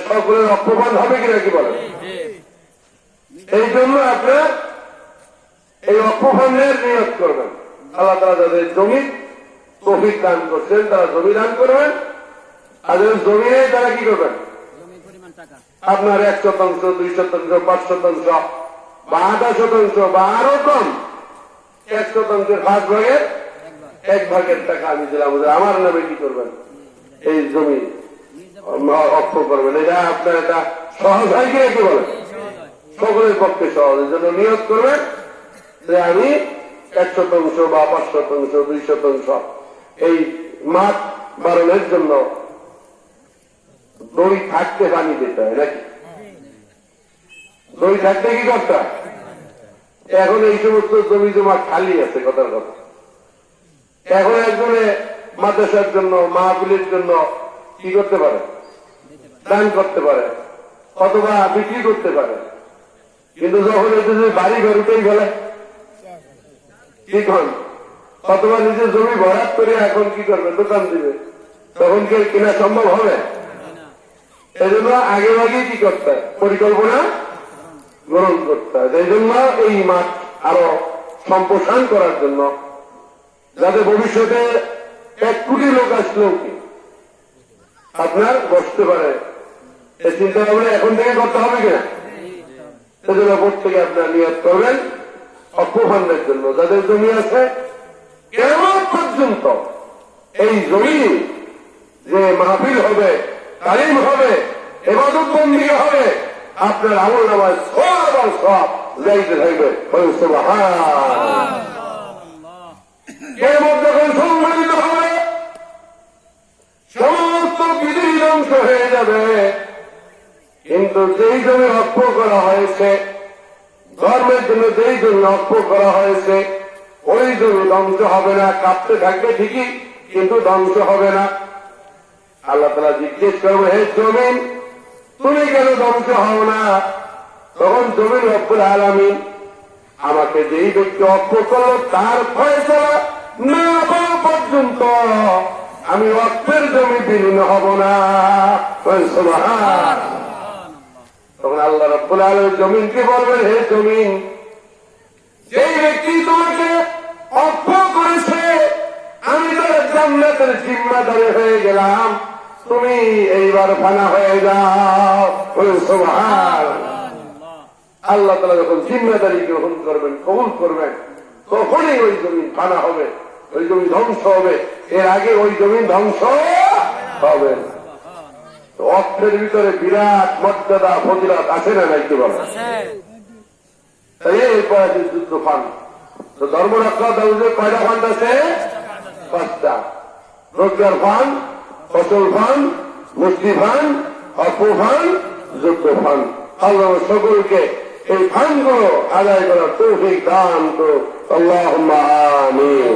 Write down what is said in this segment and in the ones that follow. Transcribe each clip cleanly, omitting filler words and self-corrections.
সকলের অপমান হবে কিনা কি বলেন? এই জন্য আপনার এই অপমানের নিয়ত করবেন। আল্লাহ তাআলা যাদের জমি তৌফিক দান করছেন তারা জমি দান করবেন, আর যাদের জমি নেই তারা কি করবেন? আপনার 1% 2%, 5% বা 0.5% বা আরো কম 1%-এর 1 ভাগের টাকা আমি দিলাম, আমার নামে কি করবেন? এই জমি অক্ষ করবেন। এটা আপনার এটা সহজ হয় কিনা কি বলেন? সকলের পক্ষে সহজ। এই জন্য নিয়ত করবেন যে আমি 1% বা 5%, 2% এই মাঠ বাড়ানোর জন্য দড়ি থাকতে পানি দিতে হয় নাকি? দড়ি থাকতে কি করতে হয়? এখন এই সমস্ত জমি জমা খালি আছে, কথার কথা। এখন একজনে মাদ্রাসার জন্য, মাহফিলের জন্য কি করতে পারে? দান করতে পারে অথবা বিক্রি করতে পারে। কিন্তু যখন এই যে বাড়ি ঘর উঠেই গেলে ঠিক হন, অথবা নিজের জমি ভরাট করে এখন কি করবে? দোকান দিবে, তখন কি কেনা সম্ভব হবে? এই জন্য আগে আগেই কি করতে হয়? পরিকল্পনা গ্রহণ করতে হয়। এই জন্য এই মাঠ আরো সম্প্রসারণ করার জন্য, যাতে ভবিষ্যতে 1 কোটি লোক আসলেও কি আপনার বসতে পারে, এই চিন্তা ভাবনা এখন থেকে করতে হবে কিনা? সেজন্য প্রত্যেকে আপনার নিয়ত করবেন অপমানের জন্য। যাদের জমি আছে কেমন পর্যন্ত এই জমি যে মাহফিল হবে, তালিম হবে, ইবাদত বন্দেগী হবে, আপনার আমলনামায় সব আর সব যাইতে থাকবে। সুবহানাল্লাহ। কিয়ামত যখন সংঘটিত হবে, সমস্ত বিধি ধ্বংস হয়ে যাবে, কিন্তু যেই জমি অক্ষ করা হয়েছে, ধর্মের জন্য যেই জমি অক্ষ করা হয়েছে, ওই জমি ধ্বংস হবে না, কাঁপতে থাকবে ঠিকই, কিন্তু ধ্বংস হবে না। আল্লাহ তাআলা জিজ্ঞেস করবে, হে জমিন তুমি কেন ধ্বংস হও না? তখন জমিন রব্বুল আলামিন আমাকে যেই ব্যক্তি অক্ষ করল তার ফয়সালা না পাওয়া পর্যন্ত আমি অক্ষের জমি বিলীন হব না। সুবহানাল্লাহ। তখন আল্লাহ রাব্বুল আলামিন জমিনকে বলবেন, হে জমিন যেই ব্যক্তি তোমাকে অক্ষ করেছে আমি তার জান্নাতের জিম্মাদারি হয়ে গেলাম, তুমি এইবার ফানা হয়ে যাও। সুবহানাল্লাহ। আল্লাহ তাআলা যখন জিম্মাদারি গ্রহণ করবেন, কবুল করবেন, তখনই ওই জমিন ফানা হবে, ওই জমি ধ্বংস হবে। এর আগে ওই জমিন ধ্বংস হবে না। অর্থের ভিতরে বিরাট মর্যাদা ফজিলত আছে না নাই কি বলে? তাই এরপর আছে যুদ্ধ ফান্ড। তো ধর্মরক্ষা দৌড়ে কয়টা ফান্ড আছে? 5টা। রোজগার ফান্ড, ফসল ফান্ড, মুক্তি ফান্ড, অর্থ ফান্ড, যুদ্ধ ফান্ড। আল্লাহ সকলকে এই ফান্ডগুলো আদায় করার তৌফিক দান করুন। আল্লাহুম্মা আমিন।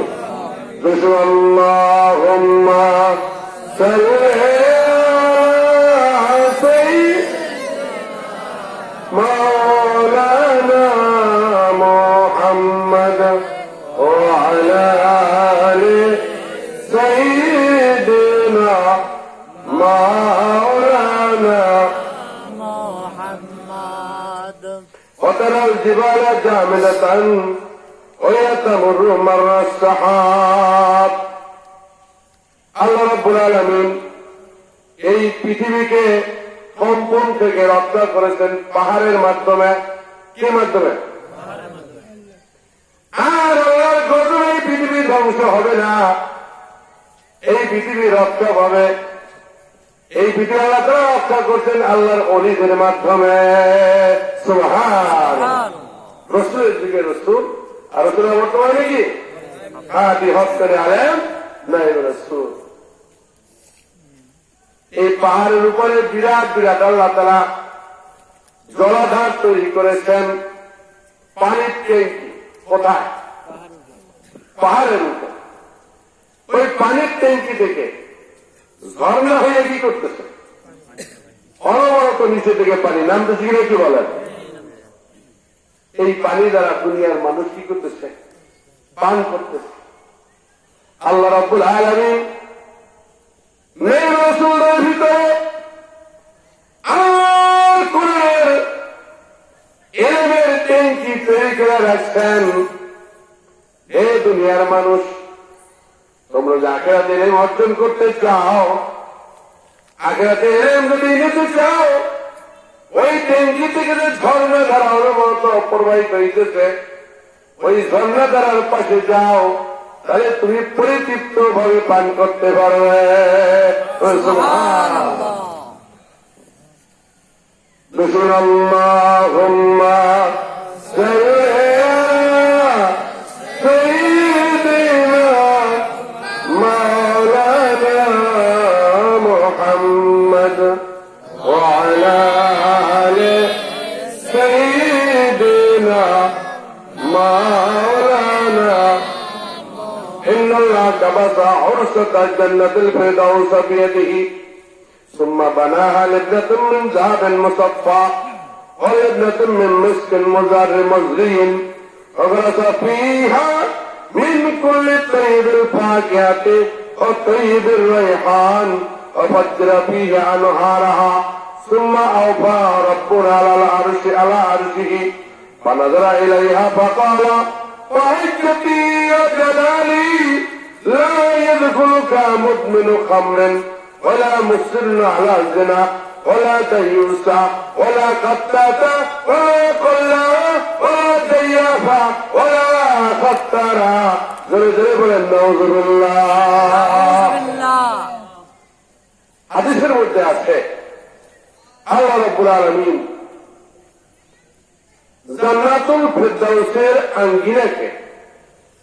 আল্লাহুম্মা সাল্লি مولانا محمد وعلى آل سيدنا مولانا محمد وترى الجبال جامدة وهي تمر مر السحاب। আল্লাহ রাব্বুল আলামিন এই পৃথিবীকে কম্পন থেকে রক্ষা করেছেন পাহাড়ের মাধ্যমে। কি মাধ্যমে? আর আল্লাহর গজবে এই পৃথিবী ধ্বংস হবে না, এই পৃথিবী রক্ষা হবে। এই পৃথিবী আল্লাহ তাআলা রক্ষা করছেন আল্লাহর ওলিদের মাধ্যমে। সুবহানাল্লাহ। রাসূলের যুগে রাসূল, আর রাসূলের বর্তমানে কি খাঁটি হক্কানি আলেম নায়েব রাসূল। এই পাহাড়ের উপরে বিরাট বিরাট আল্লাহ তাআলা জলাধার তৈরি করেছেন, পানির ট্যাঙ্কি। কোথায়? পাহাড়ের উপর। ওই পানির ট্যাঙ্কি থেকে ঝর্ণা হয়ে কি করতেছে? অনবরত নিচে থেকে পানি নামতেছে কিনা কি বলেন? এই পানি দ্বারা দুনিয়ার মানুষ কি করতেছে? পান করতেছে। আল্লাহ রাব্বুল আলামিন রাসূলের ভিতরে জানায় রাখছেন, হে দুনিয়ার মানুষ, তোমরা যে আখিরাতে ইলম অর্জন করতে চাও, আখিরাতে ইলম যদি নিতে চাও, ওই ট্যাঙ্কি থেকে যে ঝর্ণা ধারা অনবরত প্রবাহিত হইতেছে, ওই ঝর্ণা ধারার পাশে যাও, তাহলে তুমি পরিতৃপ্ত ভাবে পান করতে পারবে। আল্লাহুম্মা সাইয়্যিদিনা মাওলানা মুহাম্মদ ওয়া আলা আলি সাইয়্যিদিনা মাওলানা إن الله كبس عرشة الجنة الفردوس بيده ثم بناها لبنة من ذهب مصفى ولبنة من مسك مزر مزري وغرس فيها من كل طيب الفاكهة وطيب الريحان وفجر فيه أنهارها ثم أوفى ربنا على عرشه فنظر إليها فقال وعزتي وجلالي لا يدخلك مدمن خمر ولا مصر على الزنا ولا ديوس ولا قتات ولا قلا ولا ديافا ولا خطرا زرزر نعوذ بالله। হাদিসের মধ্যে আছে আল্লাহ রাব্বুল আলামিন জান্নাতুল ফেরদাউসের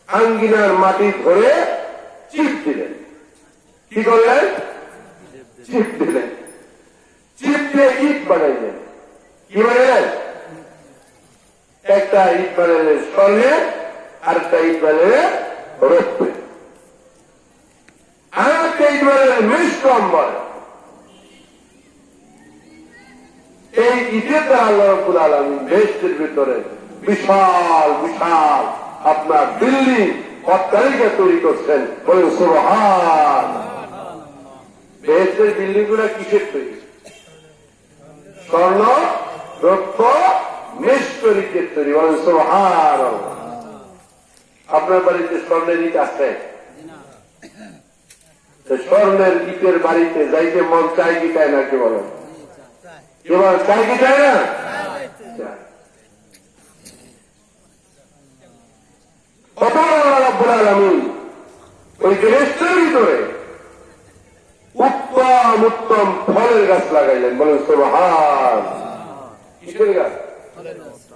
আঙ্গিনার মাটি ধরে চিপ দিলেন। কি করলেন? চিপ দিলেন। চিপ দিয়ে ইট বানাইলেন। কি বানাইলেন? একটা ইট বানাইলেন স্বর্ণে, আর একটা ইট বানাইলেন রৌপ্যে, আর একটা ইট বানাইলেন মিষ্ট অম্বর। এই ইটের দ্বারা আল্লাহ রাব্বুল আলামিন বেহেশতের ভিতরে বিশাল বিশাল আপনার বিল্ডিং অট্টালিকা তৈরি করছেন। বলেন সুবহান। বেহেশতের বিল্ডিং গুলা কিসের তৈরি? স্বর্ণ, রৌপ্য, মিষ্টরিকের তৈরি। বলেন সুবহান। আপনার বাড়িতে স্বর্ণের ইট আছে? স্বর্ণের ইটের বাড়িতে যাইতে মন চাই কি চায় না? কি বলেন? এবার চাই কি চায় না? আল্লাহ রাব্বুল আলামিন ওই বেহেশতের ভিতরে উত্তম উত্তম ফলের গাছ লাগাইলেন। বলেন সুবহান। কিসের গাছ?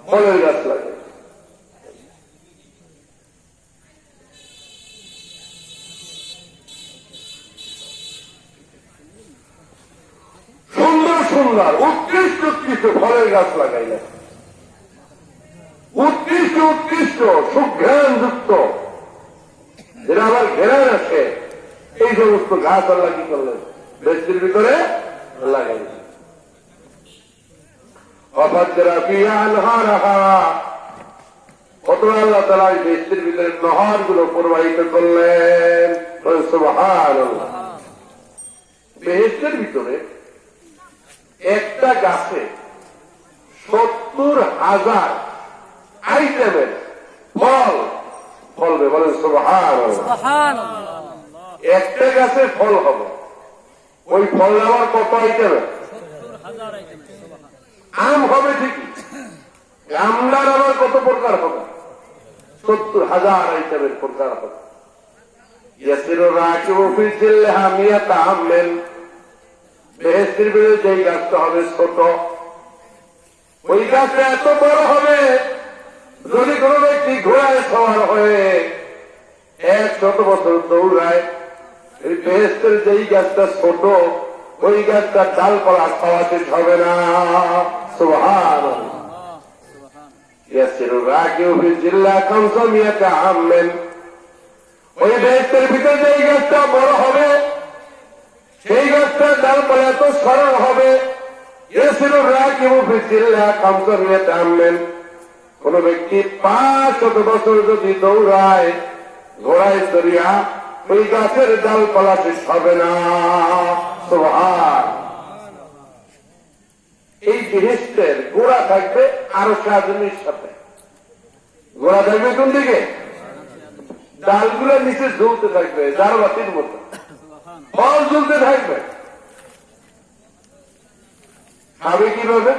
ফলের গাছ লাগাইলেন। সুন্দর সুন্দর উৎকৃষ্ট উৎকৃষ্ট ফলের গাছ লাগাইলেন। উৎকৃষ্ট উৎকৃষ্ট সুঘ্রাণ যুক্ত, যেটা আবার ঘেরান আছে, এই সমস্ত গাছ আল্লাহ কি করলেন? বেহেশতের ভিতরে লাগাইলেন। কত আল্লাহ তাআলা বেহেশতের ভিতরে নহর গুলো প্রবাহিত করলেন। সুবহানাল্লাহ। বেহেশতের ভিতরে একটা গাছে 70,000 আইটেমের ফল ফলবে। বলেন সুবহানাল্লাহ। একটা গাছে ফল হবে, ওই ফল আবার কত আইটেমের? আম হবে ঠিকই, আমলার আবার কত প্রকার হবে? 70,000 আইটেমের প্রকার হবে। বেহেশতের ভিতরে যে গাছটা হবে ছোট, ওই গাছটা এত বড় হবে, যদি কোন ব্যক্তি ঘোড়ায় সওয়ার হয়ে 100 বছর দৌড়ায়, এই বেহেশতের যেই গাছটা ছোট, ওই গাছটা ডালপালা খাওয়া শেষ হবে না। সুবহানাল্লাহ। ওই বেহেশতের ভিতরে যেই গাছটা বড় হবে, সেই গাছটার ডালপালা এত সরল হবে, কোন ব্যক্তি 500 বছর যদি দৌড়ায় ঘোড়ায় চড়িয়া, ওই গাছের ডালপালা শেষ হবে না। সুবহান। এই বেহেশতের গোড়া থাকবে আরশ আজিমের সাথে, ঘোরা থাকবে কোন দিকে? ডালগুলো নিচে ঝুলতে থাকবে, যার বাতির মতো ফল ঝুলতে থাকবে। খাবে কিভাবে?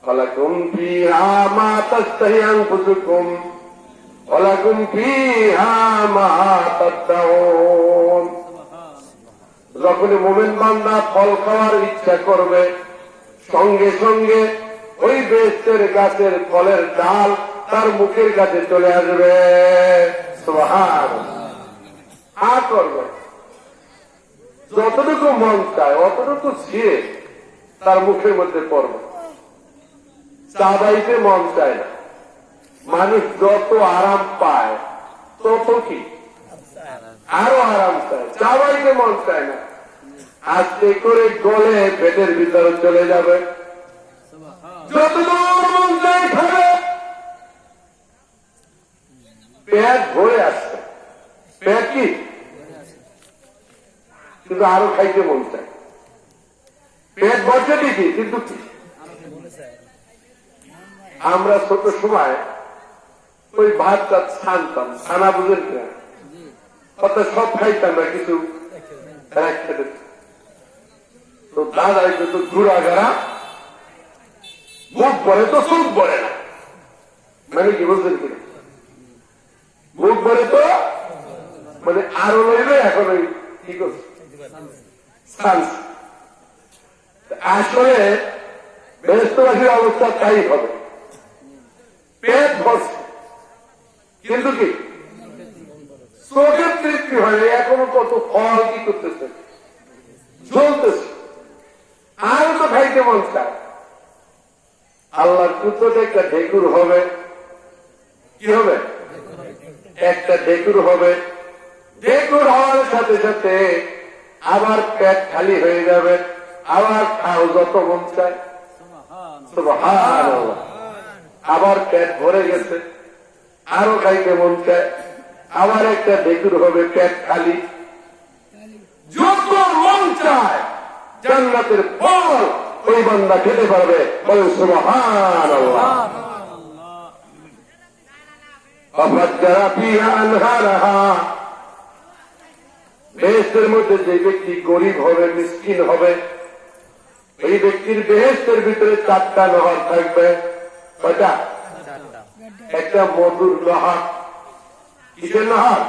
ওয়ালাকুম ফিহা মা তাশতাহি আনফুসুকুম ওয়ালাকুম ফিহা মা তাদউন। যখন মুমিন বান্দা ফল খাওয়ার ইচ্ছা করবে, সঙ্গে সঙ্গে ওই বেহেশতের গাছের ফলের ডাল তার মুখের কাছে চলে আসবে। সুবহানাল্লাহ। করবে যতটুকু মন চায় অতটুকু ছিঁড়ে তার মুখের মধ্যে পড়বে। চাবাইতে মন চায় না। মানুষ যত আরাম পায় তত কি আরো আরাম চায়, চাবাইতে মন চায় না। আস্তে করে গলে পেটের ভিতরে চলে যাবে, যতদূর মন চায় খাবে। পেট ভরে আসছে, পেট কি কিন্তু আরো খাইতে মন চায়। পেট ভরছে ঠিকই কিন্তু আমরা ছোট সময় ওই ভাতটা ছানতাম, ছানা বুঝেন কিনা, অর্থাৎ সব খাইতাম না, কিছু খেতে। তো দাদা কিন্তু ঘুরা ঘেরা মুখ ভরে তো সুখ ভরে না, মানে কি বুঝলেন কিনা? মুখ ভরে তো মানে আরো লইবে, এখন ওই কি করছে আসলে বেহেশতবাসীর অবস্থা তাই হবে। পেট ভরছে কিন্তু কি চোখের তৃপ্তি হয়নি, এখনো কত ফল কি করতেছে, জ্বলতেছে, আরো তো খাইতে মন চায়। আল্লাহর কুতোতে একটা ঢেকুর হবে, কি হবে? একটা ঢেকুর হবে। ঢেকুর হওয়ার সাথে সাথে আবার পেট খালি হয়ে যাবে, আবার খাও যত মন চায়। সুবহানাল্লাহ। আবার পেট ভরে গেছে, আরো খাইতে মন চায়, আবার একটা ঢেকুর হবে, পেট খালি। যত মন চায় জান্নাতের ফল ওই বান্দা খেতে পারবে। বলেন সুবহানাল্লাহ। ফাফাজ্জারা ফিহা আনহারাহা। বেহেশতের মধ্যে যে ব্যক্তি গরিব হবে, মিসকিন হবে, এই ব্যক্তির বেহেশতের ভিতরে 4টা নহর থাকবে। কয়টা? একটা মধুর নহর। কিসের নহর?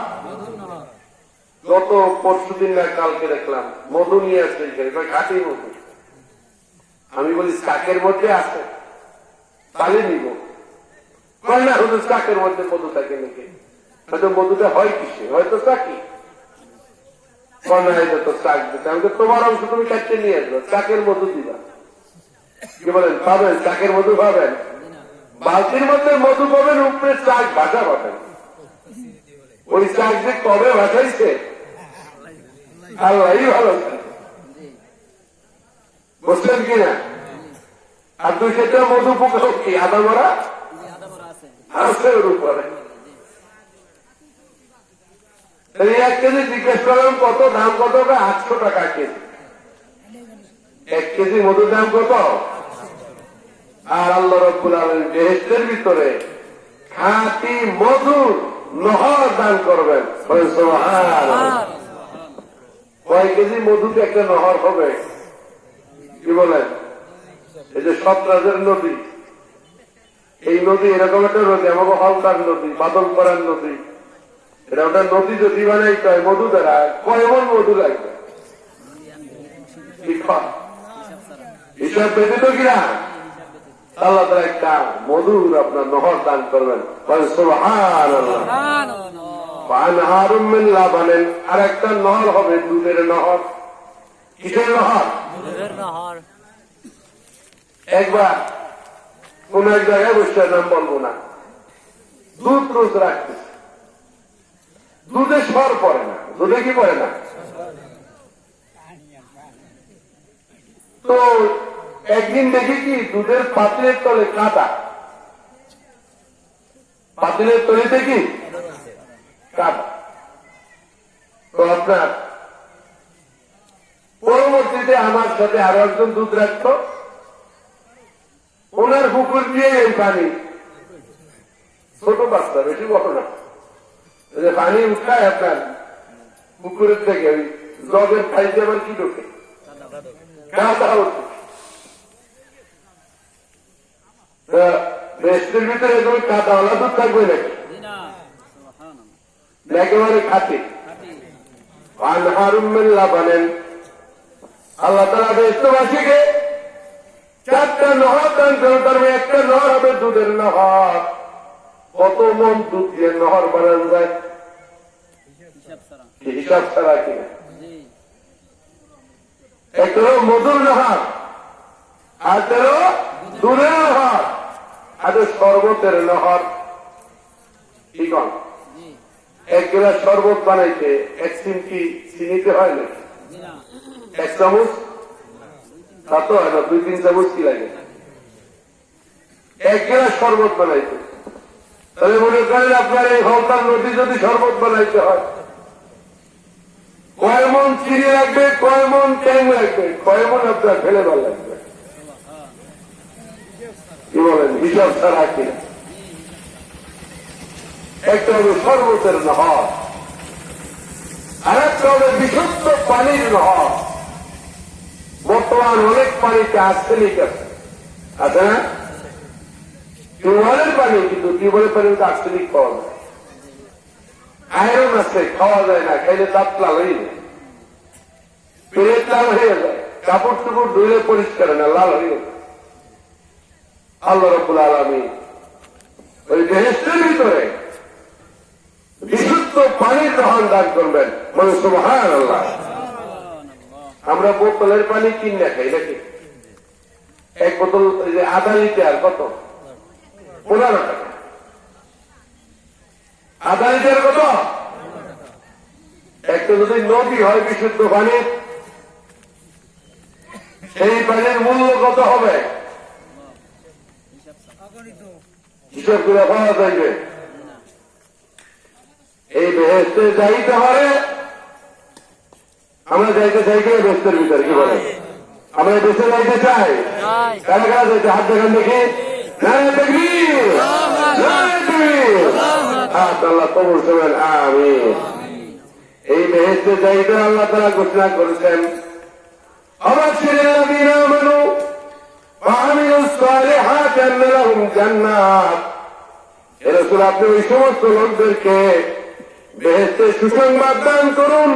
গত পরশুদিন না কালকে দেখলাম মধু নিয়ে আসছে, ঘাটি মধু। আমি বলি চাকের মধ্যে আছে, তাহলে নিব। কয় না শুধু চাকের মধ্যে মধু থাকে নাকি? হয়তো মধুটা হয় কিসে? হয়তো চাকি। তোমার অংশ তুমি কাটতে নিয়ে আসবে, চাকের মধু দিবা। কি বলেন? পাবেন চাকের মধু পাবেন, বালতির মধ্যে মধু পাবেন, উপরে চাক ভাষা পাবেন। ওই চাক যে কবে ভাসাইছে আল্লাহই ভালো, বুঝলেন কিনা? আর 200টা মধু পোকা কি আদা মরা আছে ওর উপরে। 1 কেজি জিজ্ঞেস করলাম কত দাম, কত? 800 টাকা কেজি। 1 কেজি মধুর দাম কত? আর আল্লাহ রাব্বুল আলামিন বেহেশতের ভিতরে খাঁটি মধুর নহর দান করবেন। সুবহানাল্লাহ। কয় কেজি মধুতে একটা নহর হবে? কি বলেন? এই যে সপ্রাজের নদী, এই নদী এরকম একটা নদী, আমাকে হলদার নদী, বাদল করার নদী, এটা ওটা নদী যদি বানাইতে হয় মধু দ্বারা কয় মন মধু লাগবে? হিসাব ব্যতীত কিনা আল্লাহ তাআলা একটা মধুর আপনার নহর দান করবেন। সুবহানাল্লাহ। আনহারুম মিন লাবানিন। আর একটা নহর হবে দুধের নহর। কিসের নহর? দুধের নহর। একবার কোন এক জায়গায় বসে, নাম বলবো না, দুধ রোজ রাখতেছে, দুধে সর পড়ে না। দুধে কি পড়ে না? তো একদিন দেখি কি দুধের পাতিলের তলে কাদা, পাতিলের তলিতে কি কাদা। তো আপনার পরবর্তীতে আমার সাথে আরো একজন দুধ রাখতো, ওনার পুকুর দিয়ে এই পানি, ছোট বাচ্চা, বেশি বড় না, পানি উঠায় আপনার পুকুরের থেকে ওই জগের খাইতে আবার কি ঢোকে, কাদা ওঠে। দেশের ভিতরে এগুলো কাদাওয়ালা দুধ থাকবে নাকি? একেবারে খাতি আনহারুল্লাহ বলেন আল্লাহ তাআলা দেশবাসীকে 4টা নহর দান করে, তার মধ্যে একটা নহর হবে দুধের নহর। কত মন দুধ দিয়ে নহর বানানো যায় হিসাব ছাড়া কিনা? একটা হলো মধুর নহর, আর হলো দুধের নহর, আর শরবতের নহর। ঠিক আছে, 1 গ্লাস শরবত বানাইতে 1 চিমটি চিনিতে হয় না, 1 চামচ তা তো হয় না, 2-3 চামচ কি লাগে 1 গ্লাস শরবত বানাইতে। তাহলে মনে করেন আপনার এই হলতার নদী যদি শরবত বানাইতে হয়, কয় মন চিনি লাগবে, কয় মন ট্যাং লাগবে, কয় মন আপনার ফেলে ভাল লাগবে? কি বলেন, হিসাব ছাড়া কিনা? একটা হবে শরবতের নহর, আর একটা হবে বিশুদ্ধ পানির নহর। বর্তমান অনেক পানিতে আর্সেনিক আছে না? টিউবওয়েলের পানি, কিন্তু টিউবওয়েলের পানিতে আর্সেনিক পাওয়া যায়, আয়রন আছে, খাওয়া যায় না, খাইলে দাঁত লাল হয়ে যায়, পেট লাল হয়ে যায়, কাপড় টুপড় ধুইলে পরিষ্কার না, লাল হয়ে যায়। আল্লাহ রাব্বুল আলামিন ওই বেহেশতের ভিতরে বিশুদ্ধ পানির নহর দান করবেন, বলে সুবহানাল্লাহ। আমরা বোতলের পানি কিনে খাই নাকি? 1 বোতল আধা লিটার কত? 15 টাকা। আধা লিটার কত? একটা যদি নদী হয় বিশুদ্ধ পানি, সেই পানির মূল্য কত হবে? হিসাব করে পাওয়া যাইবে। এই বেহেশতে যাইতে পারে, আমরা যাইতে চাই কি বেহেশতের ভিতরে? কি বলে, আমরা দেশে যাইতে চাই? কারা কারা যাইতে? হাত দেখান দেখি। আল্লাহ কবুল করবেন, আমিন। এই বেহেশতে যাইতে আল্লাহ তাআলা ঘোষণা করেছেন, আবাশশিরিল্লাযীনা আমানু ওয়া আমিলুস সালিহাতি আন্না লাহুম জান্নাত। হে রাসূল, আপনি ওই সমস্ত লোকদেরকে বেহেশতে সুসংবাদ দান করুন,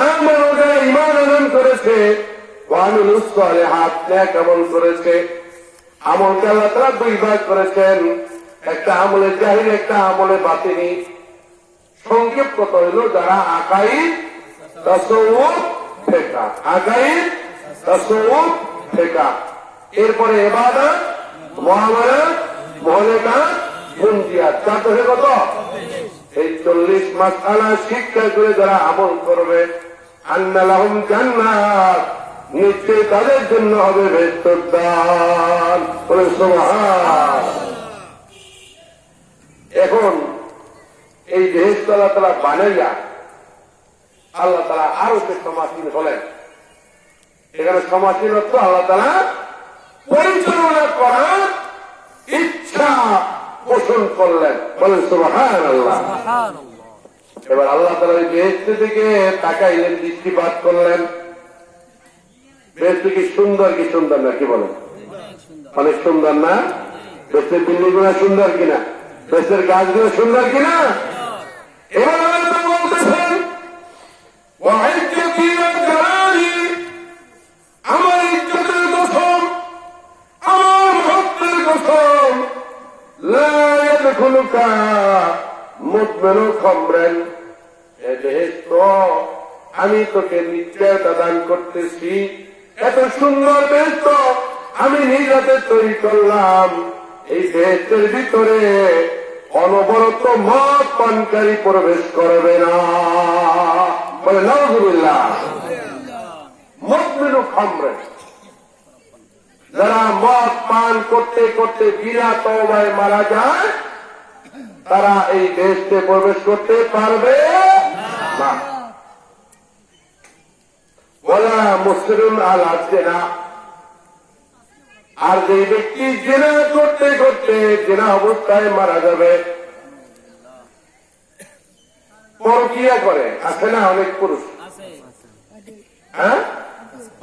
আমানু, যারা ঈমান আনয়ন করেছে, ওয়া আমিলুস সালিহাত, নেক আমল করেছে। আমলকে আল্লাহ তাআলা 2 ভাগ করেছেন, একটা আমলে জাহির, একটা আমলে বাতিনি। সংক্ষেপ কত হইল, যারা আকাইদ, তাসাউফ, ফিকহ, আকাইদ, তাসাউফ, ফিকহ, এরপরে ইবাদত, মুআমালাত, মুআলাকাত, মুনজিয়াত, 4 কত? এই 40 মাসআলা শিক্ষা করে যারা আমল করবে, আন্না লাহুম জান্নাত, নিশ্চয় তাদের জন্য হবে বেহেশতের দান। বলে সুবহান। এখন এই বেহেশত আল্লাহ তাআলা বানাইয়া আল্লাহ তাআলা আরো সমাসীন হলেন। এখানে সমাসীন অর্থ আল্লাহ তাআলা পরিচালনা করার ইচ্ছা পোষণ করলেন। বলেন সুবহানাল্লাহ। এবার আল্লাহ তাআলা এই বেহেশত থেকে তাকাইলেন, দৃষ্টিপাত করলেন। বেহেশত কি সুন্দর, কি সুন্দর না? কি বলেন, অনেক সুন্দর না? বেহেশতের বিল্ডিং গুলো সুন্দর কিনা? বেহেশতের গাছগুলো সুন্দর কিনা? এবার আল্লাহ বলতেছেন, ওয়াইজ্জতি ওয়া জালালি, আমার ইজ্জতের কসম, আমার মহত্বের কসম, লা ইয়াদখুলুকা মুদমিনু খামরান। এ বেহেশত আমি তোকে নিশ্চয়তা দান করতেছি, এত সুন্দর বেহেশত আমি নিজ হাতে তৈরি করলাম। এই বেহেশতের ভিতরে অনবরত মদ পানকারী প্রবেশ করবে না। বলে নাউযুবিল্লাহ। মুদমিনু খামরান, যারা মদ পান করতে করতে বিনা তওবায় মারা যায়, তারা এই বেহেশতে প্রবেশ করতে পারবে না। ওয়ালা মুসরিন আলা জিনা, আর যে ব্যক্তি জেনা করতে করতে জেনা অবস্থায় মারা যাবে, পরকিয়া করে, আছে না অনেক পুরুষ, হ্যাঁ,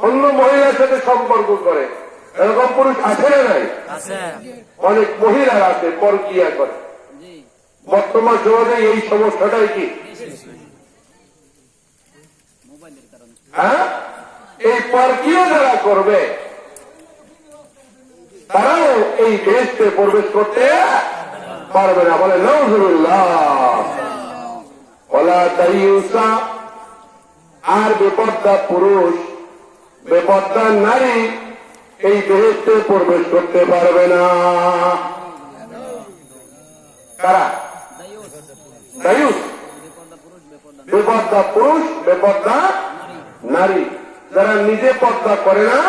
অন্য মহিলার সাথে সম্পর্ক করে, এরকম পুরুষ আছে না নাই? অনেক মহিলার আছে পরকিয়া করে। বর্তমান সমাজে এই সমস্যাটাই কি? হ্যাঁ, এই পরকিয়া যারা করবে তারাও এই দেশে প্রবেশ করতে পারবে না। বলে নাউজুবিল্লাহ। ওয়ালা তাইয়ুসা, আর বেপর্দা পুরুষ বেপর্দা নারী এই দেশে প্রবেশ করতে পারবে না। কারা? দায়ুস, বেপর্দা পুরুষ বেপর্দা নারী, যারা নিজে পর্দা করে না,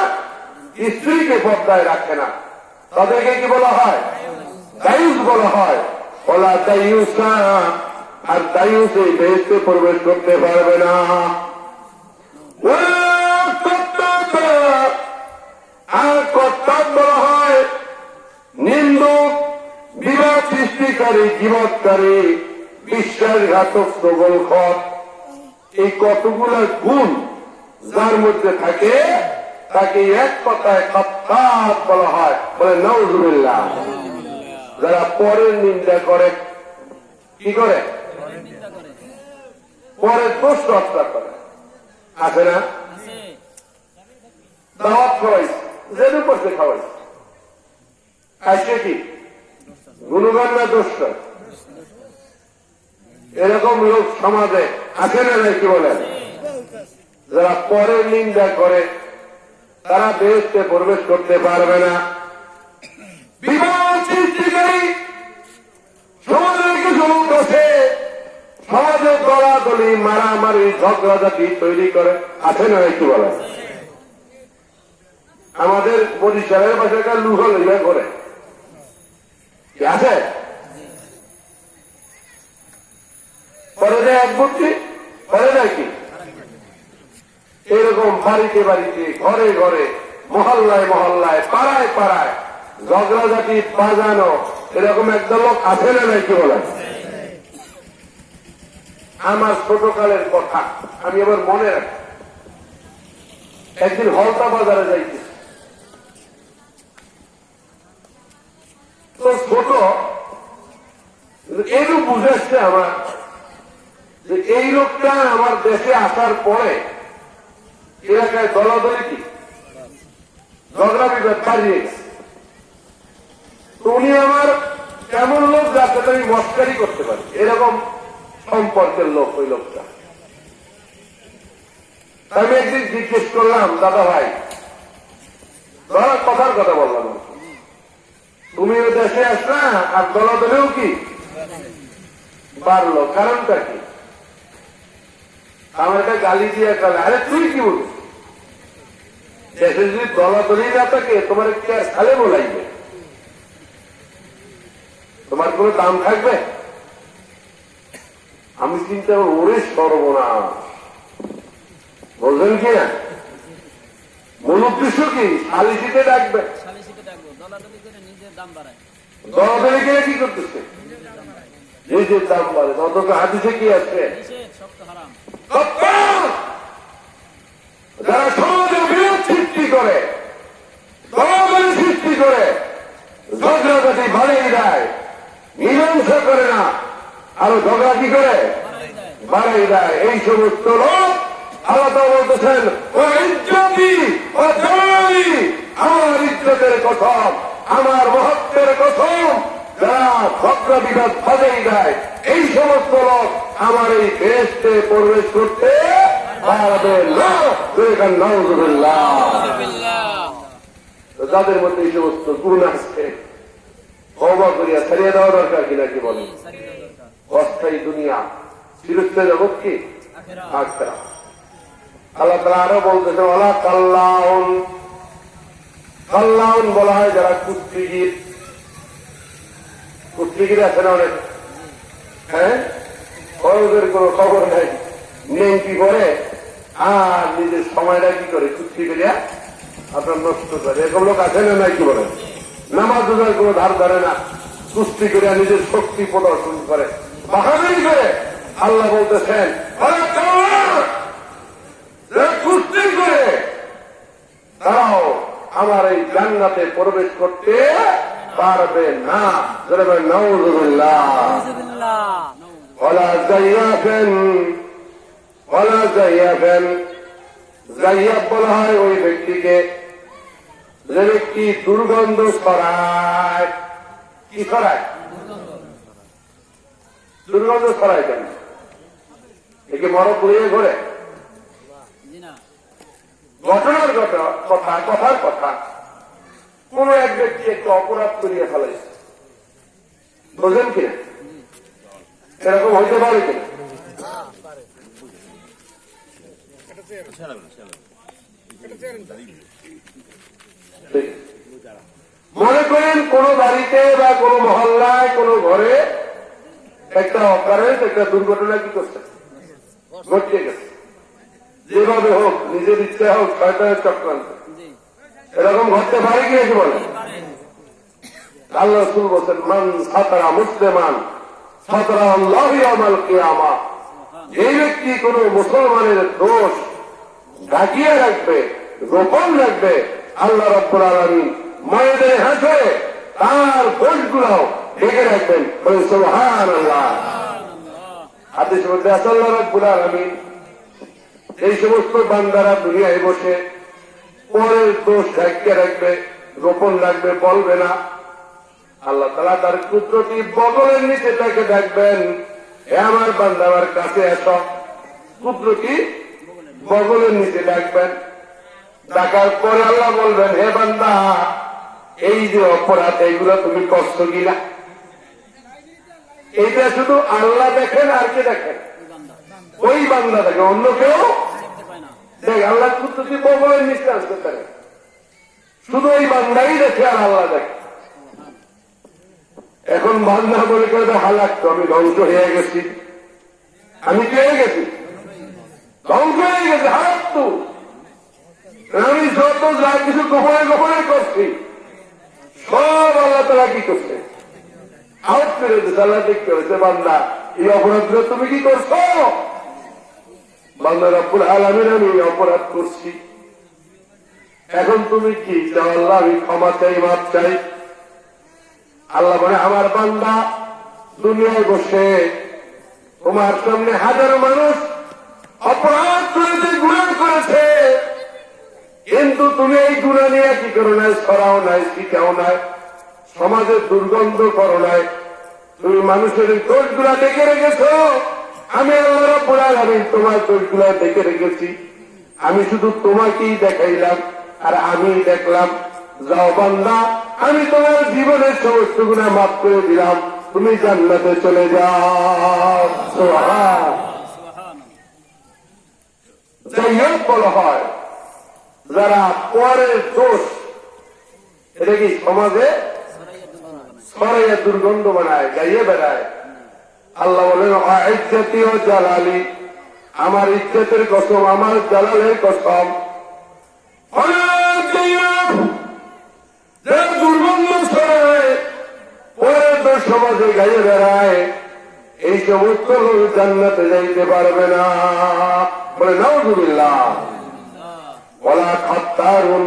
স্ত্রীকে পর্দায় রাখে না, তাদেরকে কি বলা হয়? দায়ুস বলা হয়। ওলা দায়ুসা, আর দায়ুস এই দেশে প্রবেশ করতে পারবে না। আর কর্তাব বলা হয় নিন্দুক, বিবাদ সৃষ্টিকারী, জীবৎকারী, বিশ্বাসঘাতক, প্রগলখর। এই কতগুলো গুণ যার মধ্যে থাকে তাকে এক কথায় খাত্তাব বলা হয়। বলে নাউজুবিল্লাহ। যারা পরের নিন্দা করে, কি করে? পরের দোষ চর্চা করে, আছে না? দাওয়াত খাওয়াইছে, যেন করছে খাওয়াইছে, খাইছে কি? গুণগান না দোষ? এরকম লোক সমাজে আছে না নাই? কি বলেন? যারা পরের নিন্দা করে তারা দেশে প্রবেশ করতে পারবে না। বিবাদ সৃষ্টিকারী, সমাজের কিছু লোক আছে সমাজে দলাদলি, মারামারি, ঝগড়াঝাটি তৈরি করে, আছে না? কি বলেন? আমাদের বরিশালের ভাষাটা লুহ লইয়া করে, আছে? করে দেয় এক বুদ্ধি, করে দেয় কি? এরকম বাড়িতে বাড়িতে, ঘরে ঘরে, মহল্লায় মহল্লায়, পাড়ায় পাড়ায় ঝগড়াঝাটি বাজানো, এরকম একদল লোক আছে না নাই? কি বলেন? আমার ছোটকালের কথা আমি আবার মনে রাখি। একদিন হলতা বাজারে যাইছি, তো ছোট এরও বুঝাচ্ছে আমার যে এই লোকটা আমার দেশে আসার পরে এলাকায় দলাদলি কি ঝগড়া বিবাদ বাড়িয়ে গেছে। উনি আমার এমন লোক যাতে আমি মস্কারি করতে পারি, এরকম সম্পর্কের লোক ওই লোকটা। আমি একদিন জিজ্ঞেস করলাম, দাদা ভাই, ধরা কথার কথা বললাম, তুমি ও দেশে আসলা আর দলাদলেও কি বাড়লো, কারণটা কি? আমার একটা গালি দিয়ে গেলে, আরে তুই কি বলিস? দেশে যদি দলাদলি না থাকে তোমার কি আর খালে বলাইবে? তোমার কোনো দাম থাকবে? আমি চিন্তা করব, ওরে সর্বনাশ, বলবেন কি না? মূল উদ্দেশ্য কি? সালিসিতে ডাকবে, দলাদলি করে কি করতেছে? নিজের দাম বাড়ে। অন্তত হাদিসে কি আছে? যারা সমাজের বিরোধ সৃষ্টি করে, দলাদলি সৃষ্টি করে, ঝগড়াঝাটি বাড়িয়ে দেয়, মীমাংসা করে না, আরো ঝগড়া কি করে? বাড়িয়ে দেয়। এই সমস্ত লোক আলাদা বলতেছেন, ও ইজ্জতি ও জানি, আমার ইজ্জতের কথম, আমার মহত্বের কথম, যারা ঝগড়া বিবাদ বাড়িয়ে দেয়, এই সমস্ত লোক আমার এই দেশে প্রবেশ করতে পারবে না। নাউজুবিল্লাহ। যাদের মধ্যে এই সমস্ত গুণ আছে, তওবা করিয়া ছাড়িয়ে দেওয়া দরকার কিনা? কি বলেন? অস্থায়ী দুনিয়া, চিরস্থায়ী জগৎ কি আখিরাত। আল্লাহ তাআলা আরো বলতেছেন, ওয়ালা কাল্লাউন, কাল্লাউন বলা হয় যারা কুস্তিগীর। কুস্তিগির আছে না অনেক, হ্যাঁ, ওদের কোনো খবর নাই, নেমকি করে আর নিজের সময়টা কি করে কুস্তি করিয়া আপনার নষ্ট করে। এরকম লোক আছে না নাই? কি বলেন? নামাজ রোজার কোনো ধার ধরে না, কুস্তি করে নিজের শক্তি প্রদর্শন করে, বাহাদুরি করে। আল্লাহ বলতেছেন কুস্তি করে তারাও আমার এই জান্নাতে প্রবেশ করতে পারবে না। নাউযুবিল্লাহ। ওয়ালা যাইয়াফেন, ওয়ালা যাইয়াফেন। যাইয়াফ বলা হয় ওই ব্যক্তিকে যে ব্যক্তি দুর্গন্ধ ছড়ায়। কি ছড়ায়? দুর্গন্ধ ছড়ায় কেন? একে মরক লইয়ে ঘরে? ঘটনার কথা, কথার কথা। কোন এক ব্যক্তি একটু অপরাধ করিয়া ফেলাইছে, বোঝেন কিনা? এরকম হইতে পারে কিনা? মনে করেন কোন বাড়িতে বা কোন মহল্লায় কোন ঘরে একটা অকারেন্স, একটা দুর্ঘটনা কি করছে, ঘটে গেছে। যেভাবে হোক, নিজের ইচ্ছা হোক, শয়তানের চক্রান্ত, এরকম ঘটতে পারে কি? নাকি বলে আল্লাহ রাসূল বলেন, মান সাতারা মুসলিমান সাতারা আল্লাহু ইয়াউমাল কিয়ামা। এই ব্যক্তি কোন মুসলমানের দোষ ঢাকিয়ে রাখবে, গোপন রাখবে, আল্লাহ রাব্বুল আলামিন ময়দানে হাসরে তার দোষগুলো ঢেকে রাখবেন। সুবহানাল্লাহ। হাদিসের মধ্যে আছে আল্লাহ রাব্বুল আলামিন এই সমস্ত বান্দারা দুনিয়ায় বসে পরের দোষ ঢাকিয়ে রাখবে, গোপন রাখবে, বলবে না। আল্লাহ তাআলা তার কুদরতি বগলের নিচে তাকে ডাকবেন, হে আমার বান্দা আমার কাছে এসো। কুদরতি বগলের নিচে ডাকবেন। ডাকার পরে আল্লাহ বলবেন, হে বান্দা এই যে অপরাধ, এইগুলো তুমি করছো কিনা? এইটা শুধু আল্লাহ দেখেন, আর কে দেখেন? ওই বান্দা দেখে, অন্য কেউ দেখ। আল্লাহ কুদরতি বগলের নিচে আসতে পারে, শুধু ওই বান্দাই দেখে আর আল্লাহ দেখে। এখন বান্দা বলে করে হালাক, তো আমি ধ্বংস হয়ে গেছি, আমি কি হয়ে গেছি? ধ্বংস হয়ে গেছে, হালাক তো। আমি যত যা কিছু গোপনে গোপনে করছি সব আল্লাহ তাআলা কি করছে? আউট করে দিচ্ছে। আল্লাহ দেখতে হয়েছে, বান্দা এই অপরাধগুলো তুমি কি করছো? বান্দা রব্বুল আলামিন আমি অপরাধ করছি, এখন তুমি কি চাও? আল্লাহ আমি ক্ষমা চাই, মাপ চাই। আল্লাহ বলে, আমার বান্দা দুনিয়ায় বসে তোমার সামনে হাজারো মানুষ অপরাধ করেছে, গুনাহ করেছে, কিন্তু তুমি এই গুনাহ নিয়ে কি করো নাই? ছড়াও নাই, শিখাও নাই, সমাজের দুর্গন্ধ করো নাই। তুমি মানুষের দোষগুলা ডেকে রেখেছো। আমি আল্লাহ রাব্বুল আলামিন তোমার দোষগুলা ডেকে রেখেছি। আমি শুধু তোমাকেই দেখাইলাম আর আমি দেখলাম। যাও বান্দা, আমি তোমার জীবনের সমস্ত গুনাহ মাফ করে দিলাম, তুমি জান্নাতে চলে যাও। সুবহান। যাই হোক বলা হয়, যারা পরের দোষ, এটা কি সমাজে ছড়াইয়া দুর্গন্ধ বানায়, গাইয়ে বেড়ায়। আল্লাহ বলেন, ইজ্জতি ও জালালি, আমার ইজ্জতের কসম, আমার জালালের কসম, দুর্গন্ধ ছড়ায়, পরের দোষ সমাজে গাইয়ে বেড়ায়, এই সমস্ত লোক জান্নাতে যাইতে পারবে না। বলে নাউযুবিল্লাহ। ওয়ালা খাত্তারুন,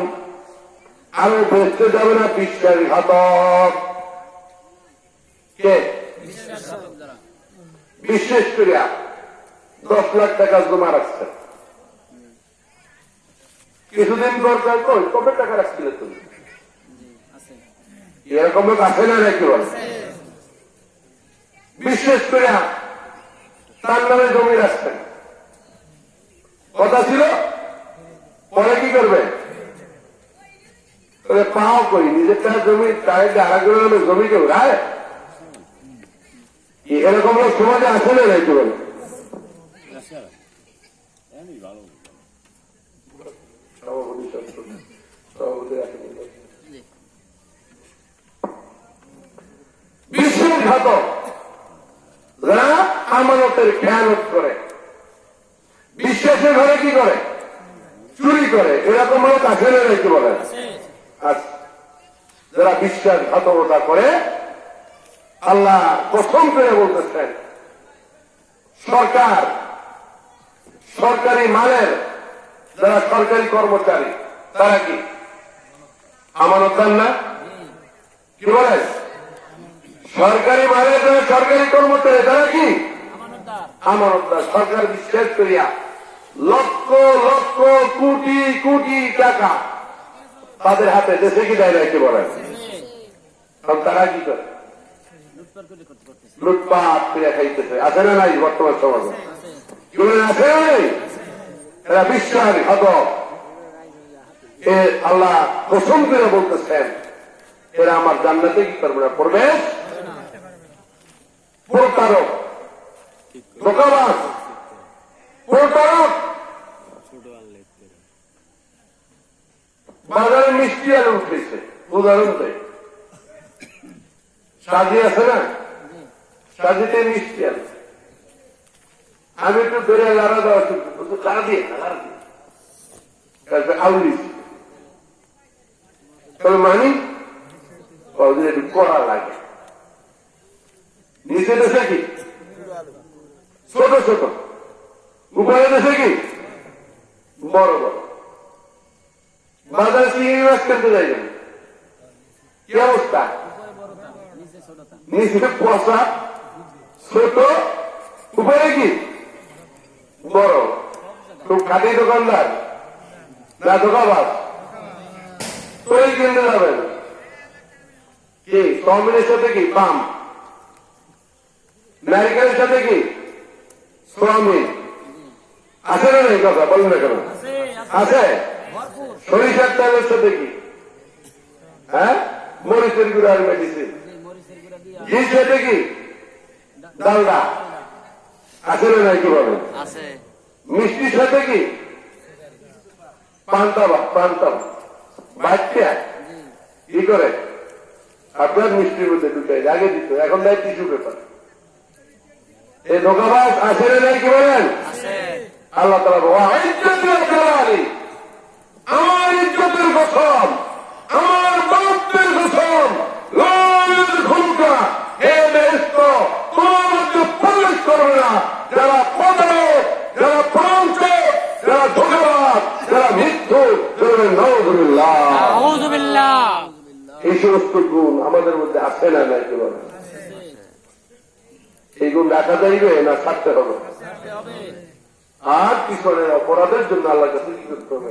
আমি বেঁচতে যাবে না বিশ্বাসঘাতক। কে? বিশ্বাস করিয়া 10 লাখ টাকা জমা রাখছে, কিছুদিন দরকার কই, কবে টাকা রাখছিলে তুমি? এরকম লোক আছে না নাকি? বল, বিশ্বাস করিয়া তার নামে জমি রাখছেন, কথা ছিল, পরে কি করবে? পাও কই, নিজেরটা জমি তাই আরেকজনের নামে জমি কেউ রায়? এরকম লোক সমাজে আছে না নাকি? বলে বিশ্বাসঘাতক, যারা আমানতের খেয়ানত করে, বিশ্বাসের ঘরে কি করে? চুরি করে। এরকম লোক আছে না নাকি? বলেন যারা বিশ্বাসঘাতকতা করে আল্লাহ প্রথম করে বলতেছেন সরকারি মালের যারা সরকারি কর্মচারী তারা কি আমানতদার না? কি বলে? সরকারি মালের যারা সরকারি কর্মচারী তারা কি আমানতদার। সরকার বিশ্বাস করিয়া লক্ষ লক্ষ কোটি কোটি টাকা তাদের হাতে দেশে কি দেয় না? কি বলেন? তারা কি করে? লুটপাট করে খাইতেছে। আছে না নাই বর্তমান সমাজে? কি বলেন? আছে না নাই? এরা বিশ্বাসঘাতক। আল্লাহ প্রথম করে বলতেছেন এরা আমার জান্নাতে কি করবে না? প্রবেশ প্রতারক, ধোঁকাবাজ, প্রতারক। বাজারে মিষ্টি আলু উঠেছে, উদাহরণ দেয় সাজি আছে না? সাজিতে মিষ্টি আলু আমি একটু ধরে লাড়া দেওয়া শুনছি, লাড়া দিয়ে আউলি তবে মানি একটু কড়া লাগে। নিচে দেশে কি ছোট ছোট, উপরে দেশে কি বড় বড়। বাজার চিংড়ি মাছ কিনতে যাই কি অবস্থা? নিচে পচা ছোট, উপরে কি বড়। খুব খাঁটি দোকানদার না ধোঁকাবাজ? ওই কিনতে যাবেন কি চাউমিনের সাথে কি পাম, নারিকেলের সাথে কি চাউমিন। আছে না এই কথা বলেন না কেন? আছে। সরিষার তেলের সাথে কি হ্যাঁ মরিচের গুঁড়ার মেডিসিন, ঘির সাথে কি ডালডা। আছে না নাই? কি বলেন? মিষ্টির সাথে কি পান্তা বাচ্চা কি করে আপনার মিষ্টির মধ্যে ঢুকাই আগে দিত, এখন দেয় টিস্যু পেপার। এই ধোঁকাবাজ আছে না নাই? কি বলেন? আল্লাহ তাআলা আমার ইজ্জতের কসম, আমার বাপের কসম, ক্ষমতা হে বেহেশত তোমার মধ্যে প্রবেশ করবে না যারা প্রতারক, যারা প্রবঞ্চক, যারা ধোঁকাবাজ, যারা মিথ্যুক। নাউযুবিল্লাহ। এই সমস্ত গুণ আমাদের মধ্যে আছে না নাই? কি বলেন? এই গুণ রাখা যাইবে না ছাড়তে হবে? আর পিছনের অপরাধের জন্য আল্লাহর কাছে কি করতে হবে?